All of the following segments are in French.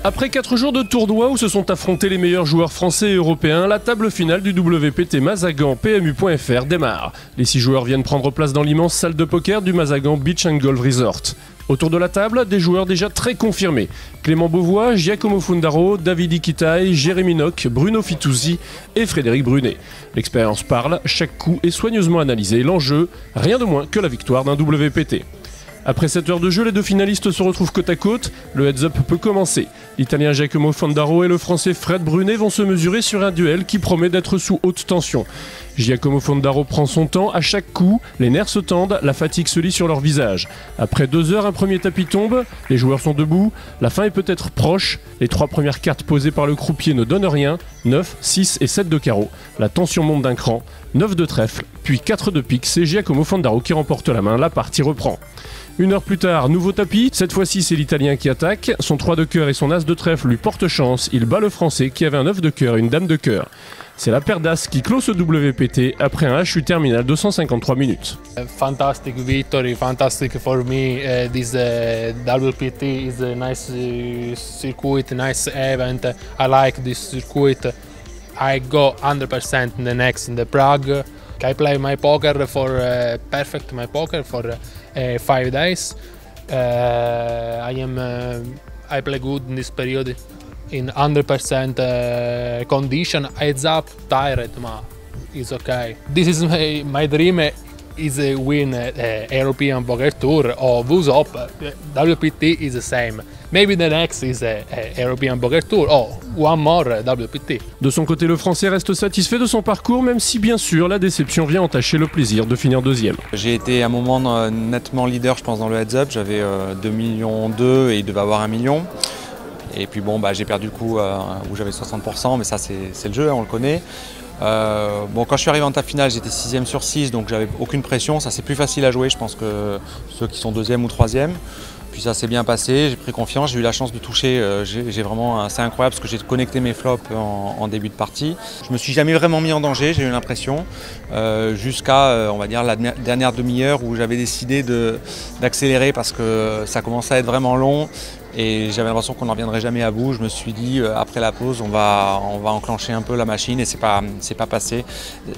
Après 4 jours de tournoi où se sont affrontés les meilleurs joueurs français et européens, la table finale du WPT Mazagan PMU.fr démarre. Les 6 joueurs viennent prendre place dans l'immense salle de poker du Mazagan Beach & Golf Resort. Autour de la table, des joueurs déjà très confirmés. Clément Beauvois, Giacomo Fundaro, David Iquitai, Jérémy Nock, Bruno Fituzzi et Frédéric Brunet. L'expérience parle, chaque coup est soigneusement analysé. L'enjeu, rien de moins que la victoire d'un WPT. Après 7 heures de jeu, les 2 finalistes se retrouvent côte à côte. Le heads-up peut commencer. L'Italien Giacomo Fundaro et le Français Fred Brunet vont se mesurer sur un duel qui promet d'être sous haute tension. Giacomo Fundaro prend son temps à chaque coup, les nerfs se tendent, la fatigue se lit sur leur visage. Après 2 heures, un premier tapis tombe, les joueurs sont debout, la fin est peut-être proche, les 3 premières cartes posées par le croupier ne donnent rien, 9, 6 et 7 de carreau. La tension monte d'un cran, 9 de trèfle, puis 4 de pique, c'est Giacomo Fundaro qui remporte la main, la partie reprend. 1 heure plus tard, nouveau tapis, cette fois-ci c'est l'Italien qui attaque, son 3 de cœur et son As de trèfle lui portent chance, il bat le Français qui avait un 9 de cœur et une Dame de cœur. C'est la paire d'As qui clôt ce WPT après un HU terminal de 153 minutes. Fantastic victory, fantastic for me. This WPT is a nice circuit, nice event. I like this circuit. I go 100% in the next in the Prague. I play my poker for perfect my poker for 5 days. I play good in this period. In 100% condition, heads up, tired, but it's okay. This is my dream is a win European Poker Tour or VUSOP. WPT is the same. Maybe the next is a European Poker Tour or one more WPT. De son côté, le Français reste satisfait de son parcours, même si bien sûr la déception vient entacher le plaisir de finir deuxième. J'ai été à un moment nettement leader, je pense, dans le heads-up. J'avais 2,2 millions et il devait avoir 1 million. Et puis bon, j'ai perdu le coup où j'avais 60%, mais ça c'est le jeu, on le connaît. Quand je suis arrivé en table finale, j'étais 6e sur 6, donc j'avais aucune pression. Ça c'est plus facile à jouer, je pense, que ceux qui sont 2e ou 3e. Puis ça s'est bien passé, j'ai pris confiance, j'ai eu la chance de toucher. C'est incroyable parce que j'ai connecté mes flops en début de partie. Je me suis jamais vraiment mis en danger, j'ai eu l'impression, jusqu'à on va dire la dernière demi-heure où j'avais décidé d'accélérer parce que ça commençait à être vraiment long. Et j'avais l'impression qu'on n'en reviendrait jamais à bout. Je me suis dit, après la pause, on va enclencher un peu la machine et c'est pas passé.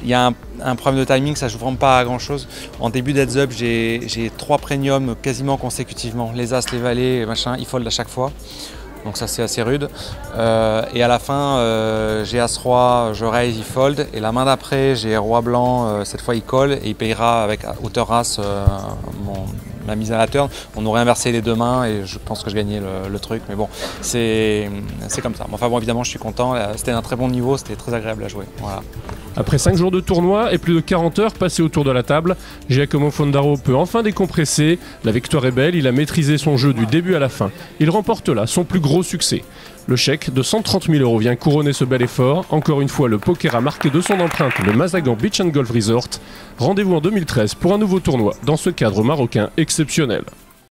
Il y a un problème de timing, ça ne joue vraiment pas à grand chose. En début d'heads-up, j'ai 3 premiums quasiment consécutivement. Les As, les Valets, machin, ils foldent à chaque fois. Donc ça c'est assez rude. Et à la fin, j'ai As-Roi, je raise, il fold. Et la main d'après, j'ai Roi Blanc, cette fois il colle et il payera avec hauteur As la mise à la turn. On aurait inversé les 2 mains et je pense que je gagnais le truc. Mais bon, c'est comme ça. Enfin bon, évidemment, je suis content. C'était un très bon niveau, c'était très agréable à jouer. Voilà. Après 5 jours de tournoi et plus de 40 heures passées autour de la table, Giacomo Fundaro peut enfin décompresser. La victoire est belle, il a maîtrisé son jeu du début à la fin. Il remporte là son plus gros succès. Le chèque de 130 000 € vient couronner ce bel effort. Encore une fois, le poker a marqué de son empreinte le Mazagan Beach & Golf Resort. Rendez-vous en 2013 pour un nouveau tournoi dans ce cadre marocain exceptionnel.